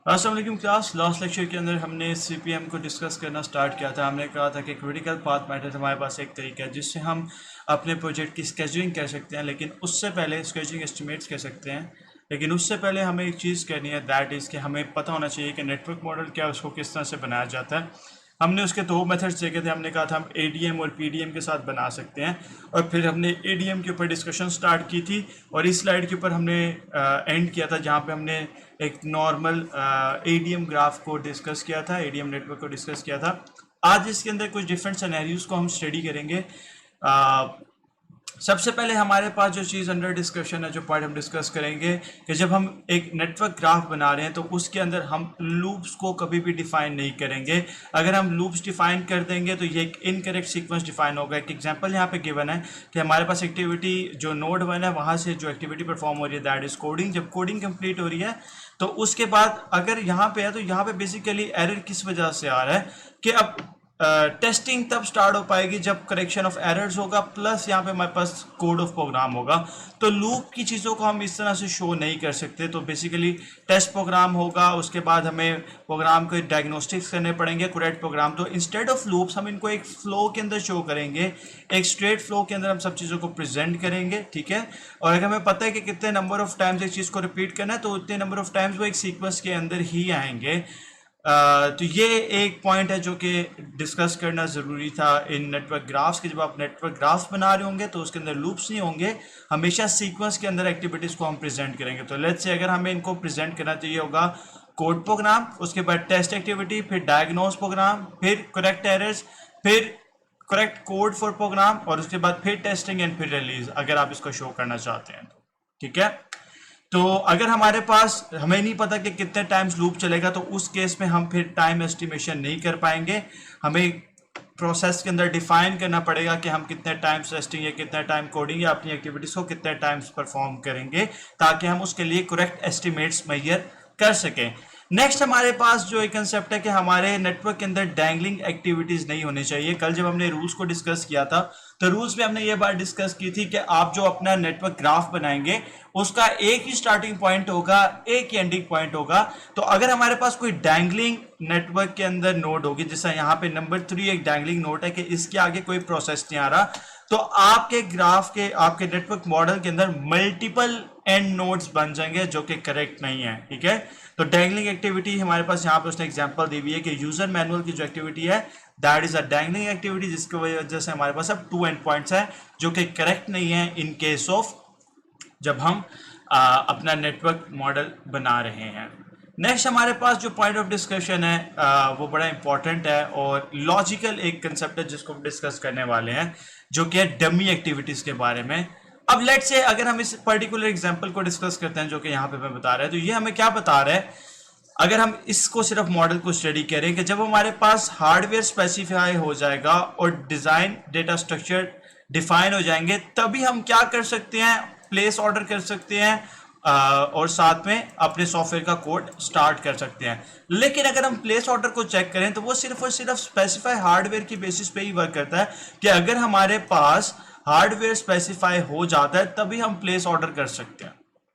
अस्सलाम वालेकुम class. Last lecture के अंदर हमने सीपीएम को डिस्कस करना स्टार्ट किया था। हमने कहा था कि क्रिटिकल पाथ मेथड हमारे पास एक तरीका है जिससे हम अपने प्रोजेक्ट की स्केजुलिंग कर सकते हैं, लेकिन उससे पहले स्केजुलिंग एस्टिमेट्स कर सकते हैं। लेकिन उससे पहले हमें एक चीज़ करनी है, दैट इज़ कि हमें पता होना चाहिए कि नेटवर्क मॉडल क्या है, उसको किस तरह से बनाया जाता है। हमने उसके दो मेथड्स देखे थे। हमने कहा था हम एडीएम और पीडीएम के साथ बना सकते हैं, और फिर हमने एडीएम के ऊपर डिस्कशन स्टार्ट की थी, और इस स्लाइड के ऊपर हमने एंड किया था जहाँ पे हमने एक नॉर्मल एडीएम ग्राफ को डिस्कस किया था, एडीएम नेटवर्क को डिस्कस किया था। आज इसके अंदर कुछ डिफरेंट सिनेरियोज को हम स्टडी करेंगे। सबसे पहले हमारे पास जो चीज़ अंडर डिस्कशन है, जो पॉइंट हम डिस्कस करेंगे कि जब हम एक नेटवर्क ग्राफ बना रहे हैं तो उसके अंदर हम लूप्स को कभी भी डिफाइन नहीं करेंगे। अगर हम लूप्स डिफाइन कर देंगे तो ये एक इनकरेक्ट सीक्वेंस डिफाइन होगा। एक एग्जांपल यहाँ पे गिवन है कि हमारे पास एक्टिविटी जो नोड 1 है वहाँ से जो एक्टिविटी परफॉर्म हो रही है दैट इज कोडिंग। जब कोडिंग कंप्लीट हो रही है तो उसके बाद अगर यहाँ पे है तो यहाँ पे बेसिकली एरर किस वजह से आ रहा है कि अब टेस्टिंग तब स्टार्ट हो पाएगी जब करेक्शन ऑफ एरर्स होगा, प्लस यहाँ पे हमारे पास कोड ऑफ प्रोग्राम होगा। तो लूप की चीज़ों को हम इस तरह से शो नहीं कर सकते। तो बेसिकली टेस्ट प्रोग्राम होगा, उसके बाद हमें प्रोग्राम को डायग्नोस्टिक्स करने पड़ेंगे, करेक्ट प्रोग्राम। तो इंस्टेड ऑफ लूप्स हम इनको एक फ्लो के अंदर शो करेंगे, एक स्ट्रेट फ्लो के अंदर हम सब चीज़ों को प्रेजेंट करेंगे, ठीक है। और अगर हमें पता है कि कितने नंबर ऑफ टाइम्स एक चीज़ को रिपीट करना है तो उतने नंबर ऑफ टाइम्स वो एक सीक्वेंस के अंदर ही आएंगे। तो ये एक पॉइंट है जो कि डिस्कस करना ज़रूरी था इन नेटवर्क ग्राफ्स के। जब आप नेटवर्क ग्राफ्स बना रहे होंगे तो उसके अंदर लूप्स नहीं होंगे, हमेशा सीक्वेंस के अंदर एक्टिविटीज़ को हम प्रेजेंट करेंगे। तो लेट्स से अगर हमें इनको प्रेजेंट करना चाहिए होगा कोड प्रोग्राम, उसके बाद टेस्ट एक्टिविटी, फिर डायग्नोस प्रोग्राम, फिर करेक्ट एरर्स, फिर करेक्ट कोड फॉर प्रोग्राम, और उसके बाद फिर टेस्टिंग एंड फिर रिलीज, अगर आप इसको शो करना चाहते हैं तो, ठीक है। तो अगर हमारे पास हमें नहीं पता कि कितने टाइम्स लूप चलेगा तो उस केस में हम फिर टाइम एस्टिमेशन नहीं कर पाएंगे। हमें प्रोसेस के अंदर डिफाइन करना पड़ेगा कि हम कितने टाइम्स टेस्टिंग या कितना टाइम कोडिंग या अपनी एक्टिविटीज को कितने टाइम्स परफॉर्म करेंगे, ताकि हम उसके लिए करेक्ट एस्टिमेट्स मेजर कर सकें। नेक्स्ट हमारे पास जो एक कंसेप्ट है कि हमारे नेटवर्क के अंदर डैंगलिंग एक्टिविटीज नहीं होनी चाहिए। कल जब हमने रूल्स को डिस्कस किया था तो रूल्स में हमने ये बात डिस्कस की थी कि आप जो अपना नेटवर्क ग्राफ बनाएंगे उसका एक ही स्टार्टिंग पॉइंट होगा, एक ही एंडिंग पॉइंट होगा। तो अगर हमारे पास कोई डैंगलिंग नेटवर्क के अंदर नोड होगी, जैसा यहाँ पे नंबर 3 एक डैंगलिंग नोड है कि इसके आगे कोई प्रोसेस नहीं आ रहा, तो आपके ग्राफ के, आपके नेटवर्क मॉडल के अंदर मल्टीपल एंड नोड्स बन जाएंगे, जो कि करेक्ट नहीं है, ठीक है। तो डैंगलिंग एक्टिविटी हमारे पास यहाँ पे उसने एग्जांपल दी हुई है कि यूजर मैनुअल की जो एक्टिविटी है that is a dangling activity, जिसकी वजह से हमारे पास अब 2 एंड पॉइंट्स है जो कि करेक्ट नहीं है इन केस ऑफ जब हम अपना नेटवर्क मॉडल बना रहे हैं। नेक्स्ट हमारे पास जो पॉइंट ऑफ डिस्कशन है वो बड़ा इंपॉर्टेंट है और लॉजिकल एक कंसेप्ट है जिसको हम डिस्कस करने वाले हैं, जो कि है डमी एक्टिविटीज के बारे में। अब लेट्स से अगर हम इस पर्टिकुलर एग्जांपल को डिस्कस करते हैं जो कि यहाँ पे मैं बता रहा है, तो ये हमें क्या बता रहा है, अगर हम इसको सिर्फ मॉडल को स्टडी करें कि जब हमारे पास हार्डवेयर स्पेसिफाई हो जाएगा और डिजाइन डेटा स्ट्रक्चर डिफाइन हो जाएंगे, तभी हम क्या कर सकते हैं, प्लेस ऑर्डर कर सकते हैं और साथ में अपने सॉफ्टवेयर का कोड स्टार्ट कर सकते हैं। लेकिन अगर हम प्लेस ऑर्डर को चेक करें तो वो सिर्फ और सिर्फ स्पेसिफाई हार्डवेयर की बेसिस पे ही वर्क करता है कि अगर हमारे पास हार्डवेयर स्पेसिफाई हो जाता है तभी हम प्लेस ऑर्डर कर सकते हैं,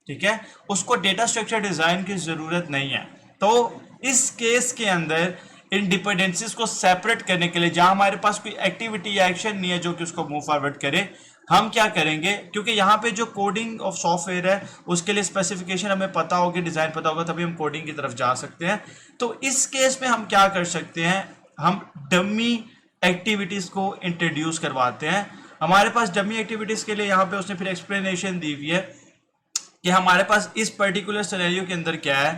ठीक है। उसको डेटा स्ट्रक्चर डिजाइन की जरूरत नहीं है। तो इस केस के अंदर इन डिपेंडेंसीज को सेपरेट करने के लिए, जहां हमारे पास कोई एक्टिविटी या एक्शन नहीं है जो कि उसको मूव फॉरवर्ड करे, हम क्या करेंगे, क्योंकि यहाँ पे जो कोडिंग ऑफ सॉफ्टवेयर है उसके लिए स्पेसिफिकेशन हमें पता होगी, डिजाइन पता होगा, तभी हम कोडिंग की तरफ जा सकते हैं। तो इस केस में हम क्या कर सकते हैं, हम डमी एक्टिविटीज को इंट्रोड्यूस करवाते हैं। हमारे पास डमी एक्टिविटीज के लिए यहाँ पे उसने फिर एक्सप्लेनेशन दी हुई है कि हमारे पास इस पर्टिकुलर सिनेरियो के अंदर क्या है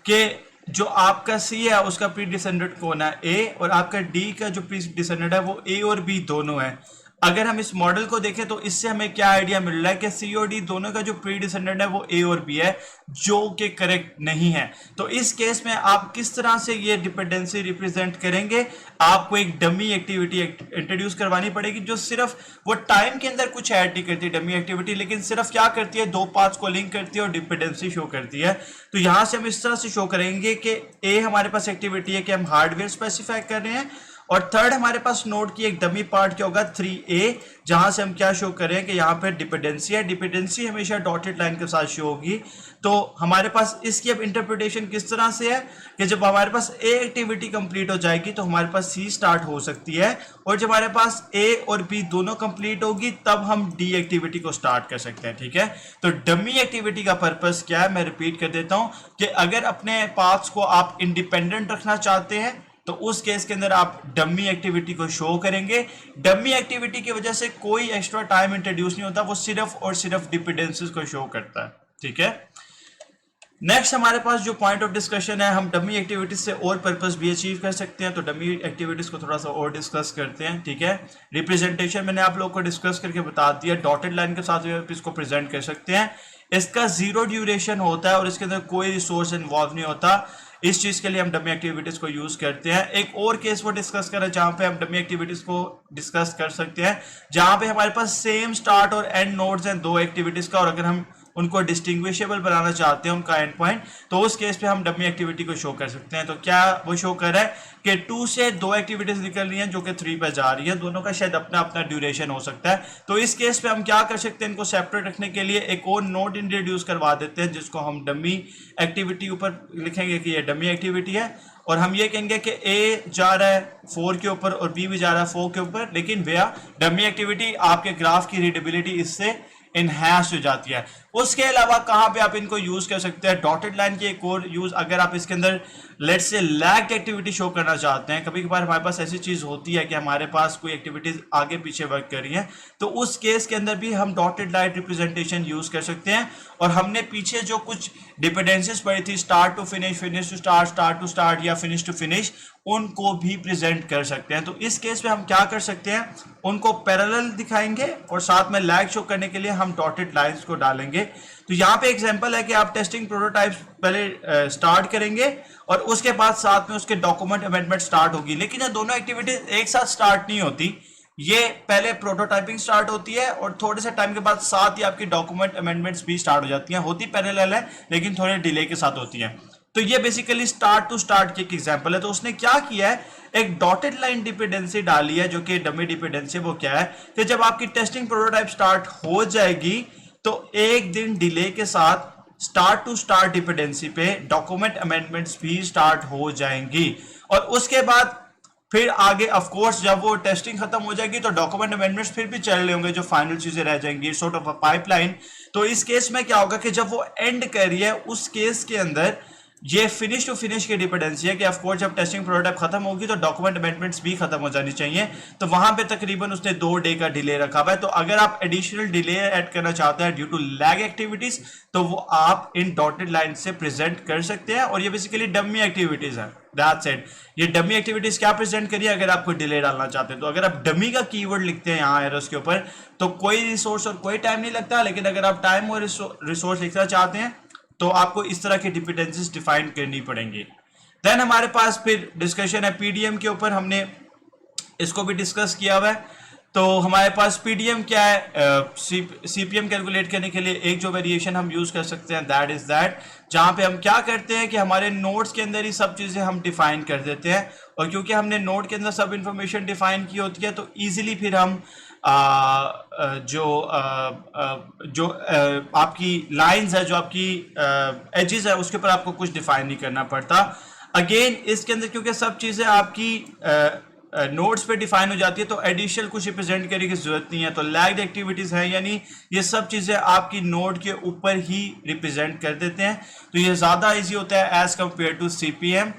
कि जो आपका सी है उसका प्री डिसेंडेंट कौन है, ए, और आपका डी का जो प्री डिसेंडेंट है वो ए और बी दोनों है। अगर हम इस मॉडल को देखें तो इससे हमें क्या आइडिया मिल रहा है कि सी और डी दोनों का जो प्री डिसेंडेंट है वो ए और बी है, जो कि करेक्ट नहीं है। तो इस केस में आप किस तरह से ये डिपेंडेंसी रिप्रेजेंट करेंगे, आपको एक डमी एक्टिविटी इंट्रोड्यूस करवानी पड़ेगी जो सिर्फ वो टाइम के अंदर कुछ ऐड नहीं करती डमी एक्टिविटी, लेकिन सिर्फ क्या करती है, दो पाथ्स को लिंक करती है और डिपेंडेंसी शो करती है। तो यहां से हम इस तरह से शो करेंगे कि ए हमारे पास एक्टिविटी है कि हम हार्डवेयर स्पेसिफाई कर रहे हैं, और थर्ड हमारे पास नोड की एक डमी पार्ट क्या होगा 3a, जहां से हम क्या शो करें कि यहाँ पे डिपेंडेंसी है, डिपेंडेंसी हमेशा डॉटेड लाइन के साथ शो होगी। तो हमारे पास इसकी अब इंटरप्रिटेशन किस तरह से है कि जब हमारे पास ए एक्टिविटी कंप्लीट हो जाएगी तो हमारे पास सी स्टार्ट हो सकती है, और जब हमारे पास ए और बी दोनों कंप्लीट होगी तब हम डी एक्टिविटी को स्टार्ट कर सकते हैं। ठीक है, तो डमी एक्टिविटी का पर्पस क्या है, मैं रिपीट कर देता हूं कि अगर अपने पाथ्स को आप इंडिपेंडेंट रखना चाहते हैं तो उस केस के अंदर आप डमी एक्टिविटी को शो करेंगे। डमी एक्टिविटी की वजह से कोई एक्स्ट्रा टाइम इंट्रोड्यूस नहीं होता, वो सिर्फ और सिर्फ डिपेंडेंसीज को शो करता है। ठीक है, नेक्स्ट हमारे पास जो पॉइंट ऑफ डिस्कशन है, हम डमी एक्टिविटीज से और पर्पस भी अचीव कर सकते हैं, तो डमी एक्टिविटीज को थोड़ा सा और डिस्कस करते हैं। ठीक है, रिप्रेजेंटेशन मैंने आप लोगों को डिस्कस करके बता दिया, डॉटेड लाइन के साथ आप इसको प्रेजेंट कर सकते हैं। इसका जीरो ड्यूरेशन होता है और इसके अंदर कोई रिसोर्स इन्वॉल्व नहीं होता, इस चीज के लिए हम डमी एक्टिविटीज को यूज करते हैं। एक और केस वो डिस्कस करें जहां पे हम डमी एक्टिविटीज को डिस्कस कर सकते हैं, जहां पे हमारे पास सेम स्टार्ट और एंड नोड्स हैं दो एक्टिविटीज का, और अगर हम उनको डिस्टिंग्विशेबल बनाना चाहते हैं उनका एंड पॉइंट, तो उस केस पे हम डमी एक्टिविटी को शो कर सकते हैं। तो क्या वो शो कर रहा है कि 2 से 2 एक्टिविटीज निकल रही हैं जो कि 3 पे जा रही है, दोनों का शायद अपना अपना ड्यूरेशन हो सकता है। तो इस केस पे हम क्या कर सकते हैं, इनको सेपरेट रखने के लिए एक और नोड इंट्रोड्यूस करवा देते हैं जिसको हम डमी एक्टिविटी ऊपर लिखेंगे कि ये डमी एक्टिविटी है, और हम ये कहेंगे कि ए जा रहा है 4 के ऊपर और बी भी जा रहा है 4 के ऊपर, लेकिन भैया डमी एक्टिविटी आपके ग्राफ की रीडेबिलिटी इससे इनहैंस हो जाती है। उसके अलावा कहां पे आप इनको यूज कर सकते हैं, डॉटेड लाइन की एक और यूज, अगर आप इसके अंदर let's say lagged activity show करना चाहते हैं, कभी कभार हमारे पास ऐसी चीज होती है कि हमारे पास कोई एक्टिविटीज आगे पीछे वर्क कर रही है, तो उस केस के अंदर भी हम डॉटेड लाइन रिप्रेजेंटेशन यूज कर सकते हैं। और हमने पीछे जो कुछ डिपेंडेंसीज पढ़ी थी, start to finish, finish to start, start to start या फिनिश टू फिनिश, उनको भी प्रेजेंट कर सकते हैं। तो इस केस में हम क्या कर सकते हैं, उनको पैरेलल दिखाएंगे और साथ में लैग शो करने के लिए हम डॉटेड लाइंस को डालेंगे। तो यहाँ पे एग्जांपल है कि आप टेस्टिंग प्रोटोटाइप्स पहले स्टार्ट करेंगे और उसके बाद साथ में उसके डॉक्यूमेंट अमेंडमेंट स्टार्ट होगी, लेकिन ये दोनों एक्टिविटीज एक साथ स्टार्ट नहीं होती, ये पहले प्रोटोटाइपिंग स्टार्ट होती है और थोड़े से टाइम के बाद साथ ही आपकी डॉक्यूमेंट अमेंडमेंट्स भी स्टार्ट हो जाती हैं, होती पैरेलल है लेकिन थोड़े डिले के साथ होती हैं। तो ये बेसिकली स्टार्ट टू स्टार्ट की एक एग्जांपल है। तो उसने क्या किया है, एक डॉटेड लाइन डिपेंडेंसी डाली है जो कि डमी डिपेंडेंसी। वो क्या है कि जब आपकी टेस्टिंग प्रोटोटाइप स्टार्ट हो जाएगी तो एक दिन डिले के साथ स्टार्ट टू स्टार्ट डिपेंडेंसी पे डॉक्यूमेंट अमेंडमेंट्स भी स्टार्ट हो जाएंगी, और उसके बाद फिर आगे ऑफ कोर्स जब वो टेस्टिंग खत्म हो जाएगी तो डॉक्यूमेंट अमेंडमेंट्स फिर भी चल रहे होंगे, जो फाइनल चीजें रह जाएंगी, सॉर्ट ऑफ अ पाइपलाइन। तो इस केस में क्या होगा कि जब वो एंड कर रही है उस केस के अंदर ये फिनिश टू फिनिश की डिपेंडेंसी है कि ऑफ कोर्स जब टेस्टिंग प्रोटोटाइप खत्म होगी तो डॉक्यूमेंट अमेंडमेंट्स भी खत्म हो जानी चाहिए, तो वहां पे तकरीबन उसने 2 डे का डिले रखा हुआ है। तो अगर आप एडिशनल डिले ऐड करना चाहते हैं ड्यू टू लैग एक्टिविटीज तो वो आप इन डॉटेड लाइन से प्रेजेंट कर सकते हैं, और ये बेसिकली डमी एक्टिविटीज है। दैट्स इट, ये डमी एक्टिविटीज क्या प्रेजेंट करिए अगर आपको डिले डालना चाहते हैं। तो अगर आप डमी का कीवर्ड लिखते हैं यहाँ एरर्स के ऊपर तो कोई रिसोर्स और कोई टाइम नहीं लगता, लेकिन अगर आप टाइम और रिसोर्स लिखना चाहते हैं तो आपको इस तरह की डिपेंडेंसीज डिफाइन करनी पड़ेंगी। देन हमारे पास फिर डिस्कशन है पीडीएम के ऊपर, हमने इसको भी डिस्कस किया हुआ है। तो हमारे पास पीडीएम क्या है, सीपीएम कैलकुलेट करने के लिए एक जो वेरिएशन हम यूज कर सकते हैं दैट इज दैट, जहां पे हम क्या करते हैं कि हमारे नोड्स के अंदर ही सब चीजें हम डिफाइन कर देते हैं, और क्योंकि हमने नोड के अंदर सब इंफॉर्मेशन डिफाइन की होती है तो इजीली फिर हम जो आपकी लाइंस है, जो आपकी एजेस है, उसके ऊपर आपको कुछ डिफाइन नहीं करना पड़ता। अगेन इसके अंदर क्योंकि सब चीजें आपकी नोड्स पे डिफाइन हो जाती है तो एडिशनल कुछ रिप्रेजेंट करने की जरूरत नहीं है। तो लैग्ड एक्टिविटीज है यानी ये सब चीजें आपकी नोड के ऊपर ही रिप्रेजेंट कर देते हैं, तो ये ज्यादा इजी होता है एज कंपेयर टू सीपीएम।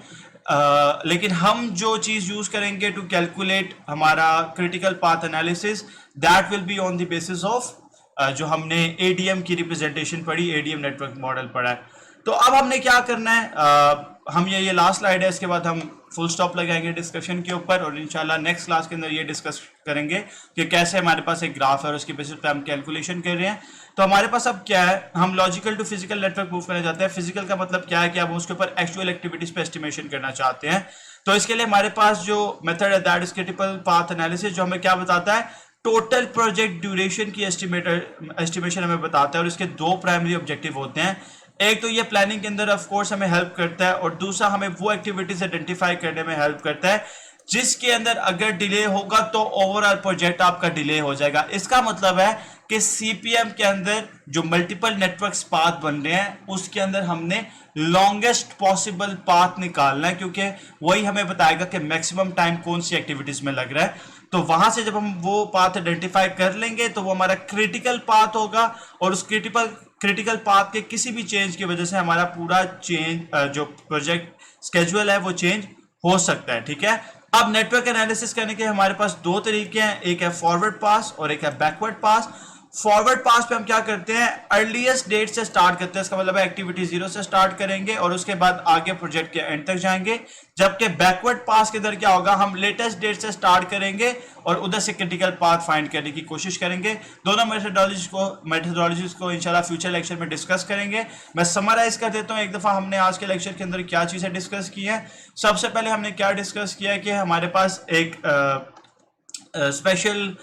लेकिन हम जो चीज यूज करेंगे टू कैलकुलेट हमारा critical path analysis that will be on the basis of जो हमने एडीएम की रिप्रेजेंटेशन पढ़ी, एडीएम नेटवर्क मॉडल पढ़ा है। तो अब हमने क्या करना है, हम ये लास्ट स्लाइड है, इसके बाद हम फुल स्टॉप लगाएंगे डिस्कशन के ऊपर, और इंशाल्लाह नेक्स्ट क्लास के अंदर ये डिस्कस करेंगे कि कैसे हमारे पास एक ग्राफ है और उसके बेसिस पे हम कैलकुलेशन कर रहे हैं। तो हमारे पास अब क्या है, हम logical to physical network move करना चाहते हैं। फिजिकल का मतलब क्या है कि हम उसके ऊपर एक्चुअल एक्टिविटीज पे एस्टिमेशन करना चाहते हैं। तो इसके लिए हमारे पास जो मेथड है that is critical path analysis, जो हमें क्या बताता है, टोटल प्रोजेक्ट ड्यूरेशन की एस्टिमेशन हमें बताता है, और इसके 2 प्राइमरी ऑब्जेक्टिव होते हैं। एक तो ये प्लानिंग के अंदर ऑफ कोर्स हमें हेल्प करता है, और दूसरा हमें वो एक्टिविटीज आइडेंटिफाई करने में हेल्प करता है जिसके अंदर अगर डिले होगा तो ओवरऑल प्रोजेक्ट आपका डिले हो जाएगा। इसका मतलब है कि सीपीएम के अंदर जो मल्टीपल नेटवर्क्स पाथ बन रहे हैं उसके अंदर हमने लॉन्गेस्ट पॉसिबल पाथ निकालना है, क्योंकि वही हमें बताएगा कि मैक्सिमम टाइम कौन सी एक्टिविटीज में लग रहा है। तो वहां से जब हम वो पाथ आइडेंटिफाई कर लेंगे तो वो हमारा क्रिटिकल पाथ होगा, और उस क्रिटिकल पाथ के किसी भी चेंज की वजह से हमारा पूरा चेंज जो प्रोजेक्ट स्केड्यूल है वो चेंज हो सकता है। ठीक है, अब नेटवर्क एनालिसिस करने के हमारे पास दो तरीके हैं, एक है फॉरवर्ड पास और एक है बैकवर्ड पास। फॉरवर्ड पास पे हम क्या करते हैं, अर्लीस्ट डेट से स्टार्ट करते हैं, इसका मतलब है एक्टिविटी 0 से स्टार्ट करेंगे और उसके बाद आगे प्रोजेक्ट के एंड तक जाएंगे। जबकि बैकवर्ड पास के अंदर क्या होगा, हम लेटेस्ट डेट से स्टार्ट करेंगे और उधर से क्रिटिकल पाथ फाइंड करने की कोशिश करेंगे। दोनों मेथोडोलॉजीज को इंशाल्लाह फ्यूचर लेक्चर में डिस्कस करेंगे। मैं समराइज कर देता हूं एक दफा हमने आज के लेक्चर के अंदर क्या चीजें डिस्कस की हैं। सबसे पहले हमने क्या डिस्कस किया है कि हमारे पास एक स्पेशल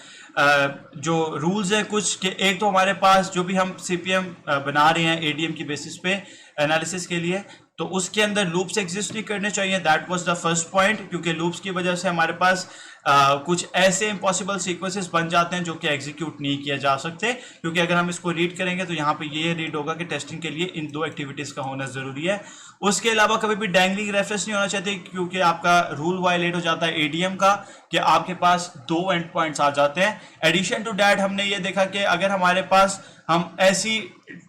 जो रूल्स हैं कुछ के, एक तो हमारे पास जो भी हम सीपीएम बना रहे हैं एडीएम की बेसिस पे एनालिसिस के लिए, तो उसके अंदर लूप्स एग्जिस्ट नहीं करने चाहिए। That was the first point, क्योंकि लूप्स की वजह से हमारे पास कुछ ऐसे इम्पॉसिबल सीक्वेंसेस बन जाते हैं जो कि एग्जीक्यूट नहीं किए जा सकते, क्योंकि अगर हम इसको रीड करेंगे तो यहाँ पे ये रीड होगा कि टेस्टिंग के लिए इन दो एक्टिविटीज का होना जरूरी है। उसके अलावा कभी भी डैंगलिंग रेफरेंस नहीं होना चाहिए, क्योंकि आपका रूल वायलेट हो जाता है एडीएम का कि आपके पास दो एंड पॉइंट्स आ जाते हैं। एडिशन टू दैट हमने ये देखा कि अगर हमारे पास हम ऐसी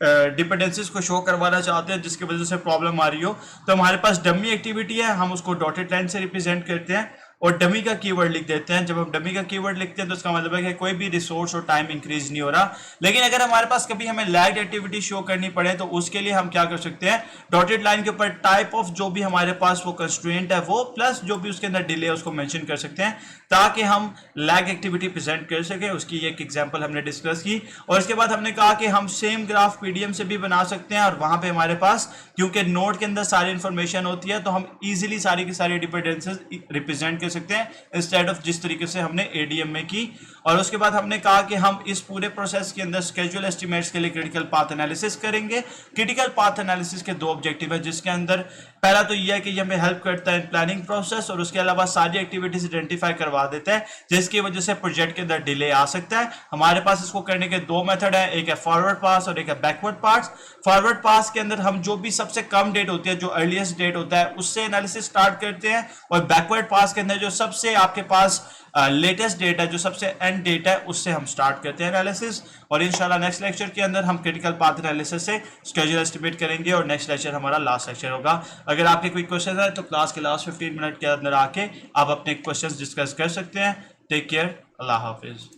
डिपेंडेंसीज को शो करवाना चाहते हैं जिसकी वजह से प्रॉब्लम आ रही हो, तो हमारे पास डमी एक्टिविटी है, हम उसको डॉटेड लाइन से रिप्रेजेंट करते हैं और डमी का कीवर्ड लिख देते हैं। जब हम डमी का कीवर्ड लिखते हैं तो इसका मतलब है कि कोई भी रिसोर्स और टाइम इंक्रीज नहीं हो रहा। लेकिन अगर हमारे पास कभी हमें लैग्ड एक्टिविटी शो करनी पड़े तो उसके लिए हम क्या कर सकते हैं, डॉटेड लाइन के ऊपर टाइप ऑफ जो भी हमारे पास वो कंस्ट्रेंट है वो प्लस जो भी उसके अंदर डिले है उसको मेंशन कर सकते हैं, ताकि हम लैग एक्टिविटी प्रेजेंट कर सके। उसकी एक एग्जांपल हमने डिस्कस की। और इसके बाद हमने कहा कि हम सेम ग्राफ पीडीएम से भी बना सकते हैं, और वहां पे हमारे पास क्योंकि नोड के अंदर सारी इंफॉर्मेशन होती है तो हम इजीली सारी की सारी डिपेंडेंसीज रिप्रेजेंट कर सकते हैं इंस्टेड ऑफ जिस तरीके से हमने एडीएम में की। और उसके बाद हमने कहा कि हम इस पूरे प्रोसेस के अंदर स्केड्यूल एस्टिमेट्स के लिए क्रिटिकल पाथ एनालिसिस करेंगे। क्रिटिकल पाथ एनालिसिस के दो ऑब्जेक्टिव है, जिसके अंदर पहला तो यह है कि ये हमें हेल्प करता है इन प्लानिंग प्रोसेस, और उसके अलावा सारी एक्टिविटीज आइडेंटिफाई करवा देता है जिसकी वजह से प्रोजेक्ट के अंदर डिले आ सकता है। हमारे पास इसको करने के दो मेथड है, एक है फॉरवर्ड पास और एक है बैकवर्ड पास। फॉरवर्ड पास के अंदर हम जो भी सबसे कम डेट होती है, जो अर्लीस्ट डेट होता है, उससे एनालिसिस स्टार्ट करते हैं, और बैकवर्ड पास के अंदर जो सबसे आपके पास लेटेस्ट डेट है, जो सबसे एंड डेट है, उससे हम स्टार्ट करते हैं एनालिसिस। और इंशाल्लाह नेक्स्ट लेक्चर के अंदर हम क्रिटिकल पाथ एनालिसिस से स्केड्यूल एस्टिमेट करेंगे, और नेक्स्ट लेक्चर हमारा लास्ट लेक्चर होगा। अगर आपके कोई क्वेश्चन है तो क्लास के लास्ट 15 मिनट के अंदर आके आप अपने क्वेश्चन डिस्कस कर सकते हैं। टेक केयर, अल्लाह हाफिज।